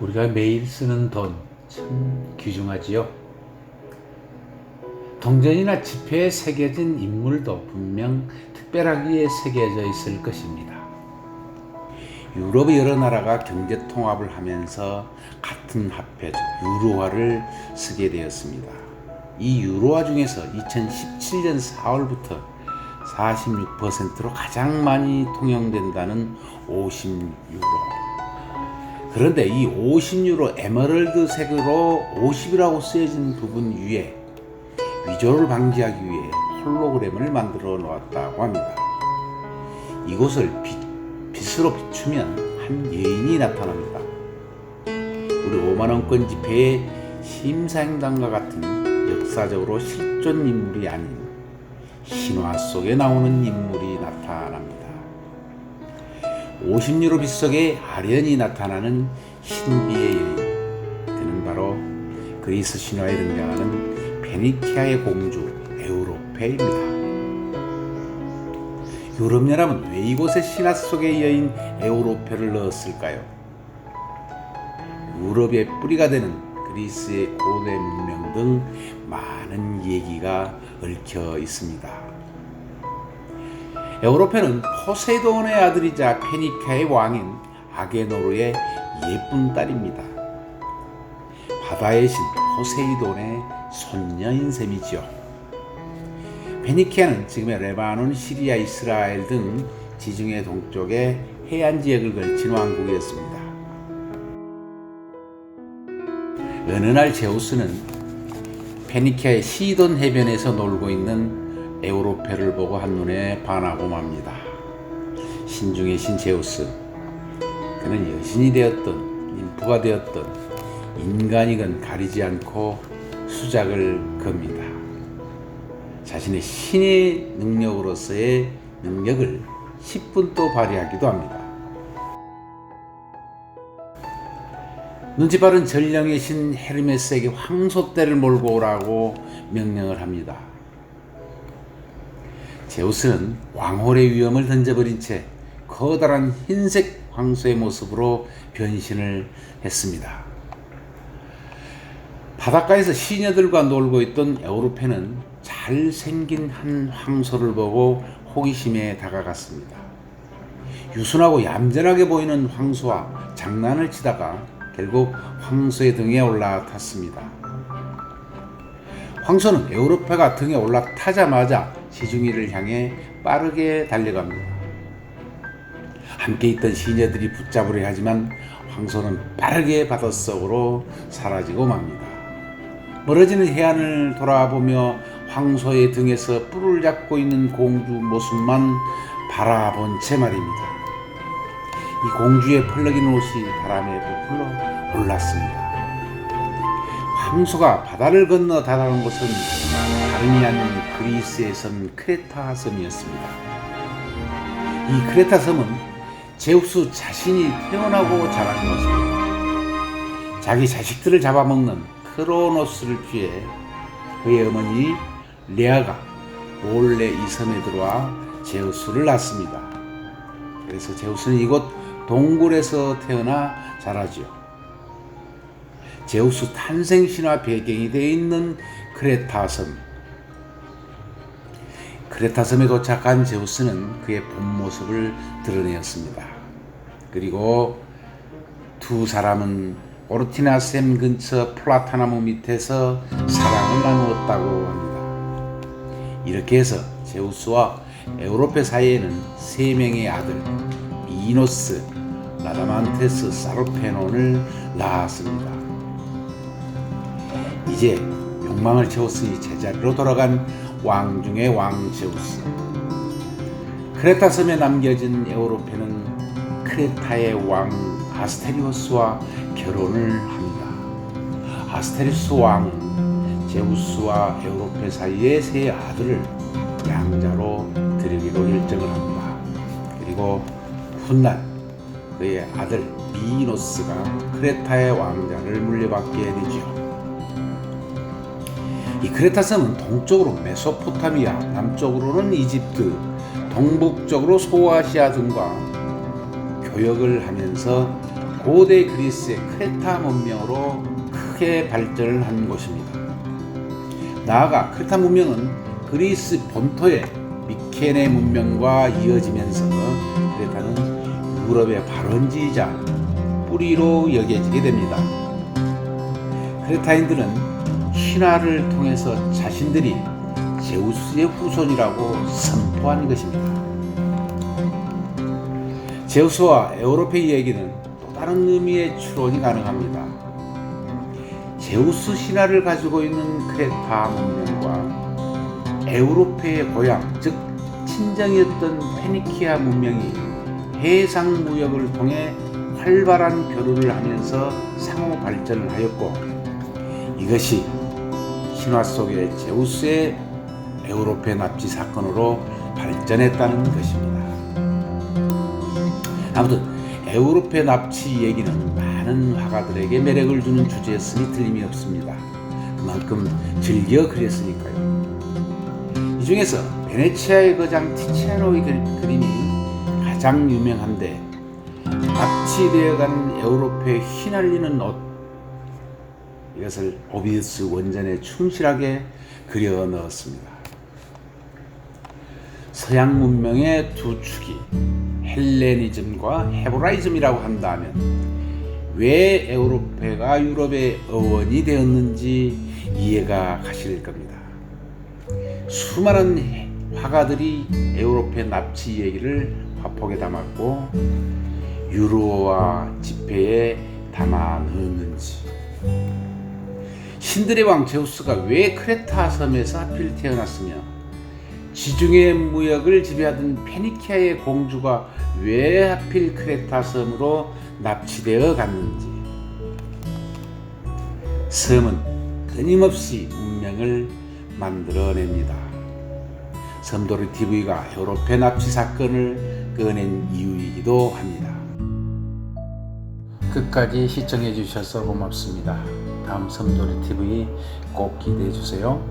우리가 매일 쓰는 돈 참 귀중하지요. 동전이나 지폐에 새겨진 인물도 분명 특별하기에 새겨져 있을 것입니다. 유럽의 여러 나라가 경제 통합을 하면서 같은 화폐, 유로화를 쓰게 되었습니다. 이 유로화 중에서 2017년 4월부터 46%로 가장 많이 통용된다는 50유로. 그런데 이 50유로 에메랄드색으로 50이라고 쓰여진 부분 위에 위조를 방지하기 위해 홀로그램을 만들어 놓았다고 합니다. 이곳을 빛으로 비추면 한 여인이 나타납니다. 우리 5만원권 지폐의 심사행당과 같은 역사적으로 실존 인물이 아닌 신화 속에 나오는 인물이 나타납니다. 50유로 빛 속에 아련히 나타나는 신비의 여인, 그는 바로 그리스 신화에 등장하는 페니키아의 공주 에우로페입니다. 유럽연합은 왜 이곳에 신화 속의 여인 에우로페를 넣었을까요? 유럽의 뿌리가 되는 그리스의 고대 문명 등 많은 얘기가 얽혀 있습니다. 에우로페는 포세이돈의 아들이자 페니키아의 왕인 아게노르의 예쁜 딸입니다. 바다의 신 포세이돈의 손녀인 셈이지요. 페니키아는 지금의 레바논, 시리아, 이스라엘 등 지중해 동쪽의 해안 지역을 걸친 왕국이었습니다. 어느 날 제우스는 페니키아의 시돈 해변에서 놀고 있는 에우로페를 보고 한눈에 반하고 맙니다. 신중의 신 제우스, 그는 여신이 되었던 인프가 되었던 인간이건 가리지 않고 수작을 겁니다. 자신의 신의 능력으로서의 능력을 10분 발휘하기도 합니다. 눈치 빠른 전령의 신 헤르메스에게 황소떼를 몰고 오라고 명령을 합니다. 제우스는 왕홀의 위험을 던져버린 채 커다란 흰색 황소의 모습으로 변신을 했습니다. 바닷가에서 시녀들과 놀고 있던 에우로페는 잘생긴 한 황소를 보고 호기심에 다가갔습니다. 유순하고 얌전하게 보이는 황소와 장난을 치다가 결국 황소의 등에 올라탔습니다. 황소는 에우로페가 등에 올라타자마자 지중해를 향해 빠르게 달려갑니다. 함께 있던 시녀들이 붙잡으려 하지만 황소는 빠르게 바닷속으로 사라지고 맙니다. 멀어지는 해안을 돌아보며 황소의 등에서 뿔을 잡고 있는 공주 모습만 바라본 채 말입니다. 이 공주의 펄럭이는 옷이 바람에 부풀러 올랐습니다. 황소가 바다를 건너 다다른 곳은 다름이 아닌 그리스의 섬 크레타 섬이었습니다. 이 크레타 섬은 제우스 자신이 태어나고 자란 곳입니다. 자기 자식들을 잡아먹는 크로노스를 피해 그의 어머니 레아가 몰래 이 섬에 들어와 제우스를 낳습니다. 그래서 제우스는 이곳 동굴에서 태어나 자라지요. 제우스 탄생 신화 배경이 되어 있는 크레타 섬. 크레타 섬에 도착한 제우스는 그의 본 모습을 드러내었습니다. 그리고 두 사람은 오르티나 샘 근처 플라타나무 밑에서 사랑을 나누었다고 합니다. 이렇게 해서 제우스와 에우로페 사이에는 세 명의 아들 미노스, 라다만테스, 사르페논을 낳았습니다. 이제 욕망을 채웠으니 제자리로 돌아간 왕 중의 왕 제우스. 크레타 섬에 남겨진 에우로페는 크레타의 왕 아스테리오스와 결혼을 합니다. 아스테리오스 왕은 제우스와 에우로페 사이의 세 아들을 양자로 드리기로 결정을 합니다. 그리고 훗날 그의 아들 미노스가 크레타의 왕자를 물려받게 되죠. 이 크레타 섬은 동쪽으로 메소포타미아, 남쪽으로는 이집트, 동북쪽으로 소아시아 등과 교역을 하면서 고대 그리스의 크레타 문명으로 크게 발전을 한 곳입니다. 나아가 크레타 문명은 그리스 본토의 미케네 문명과 이어지면서 크레타는 유럽의 발원지이자 뿌리로 여겨지게 됩니다. 크레타인들은 신화를 통해서 자신들이 제우스의 후손이라고 선포한 것입니다. 제우스와 에우로페 이야기는 또 다른 의미의 추론이 가능합니다. 제우스 신화를 가지고 있는 크레타 문명과 에우로페의 고향, 즉 친정이었던 페니키아 문명이 해상 무역을 통해 활발한 교류를 하면서 상호 발전을 하였고, 이것이 신화 속의 제우스의 에우로페 납치 사건으로 발전했다는 것입니다. 아무튼 에우로페 납치 얘기는 많은 화가들에게 매력을 주는 주제였으니 틀림이 없습니다. 그만큼 즐겨 그렸으니까요. 이 중에서 베네치아의 거장 티치아노의 그림이 가장 유명한데, 납치되어간 에우로페에 휘날리는 옷, 이것을 오비디우스 원전에 충실하게 그려 넣었습니다. 서양 문명의 두 축이 헬레니즘과 헤브라이즘이라고 한다면 왜 에우로페가 유럽의 어원이 되었는지 이해가 가실 겁니다. 수많은 화가들이 에우로페 납치 얘기를 화폭에 담았고 유로와 지폐에 담아 넣었는지, 신들의 왕 제우스가 왜 크레타 섬에서 하필 태어났으며 지중해 무역을 지배하던 페니키아의 공주가 왜 하필 크레타 섬으로 납치되어 갔는지, 섬은 끊임없이 운명을 만들어냅니다. 섬돌이 TV가 에우로페 납치 사건을 꺼낸 이유이기도 합니다. 끝까지 시청해 주셔서 고맙습니다. 다음 섬돌이 TV 꼭 기대해 주세요.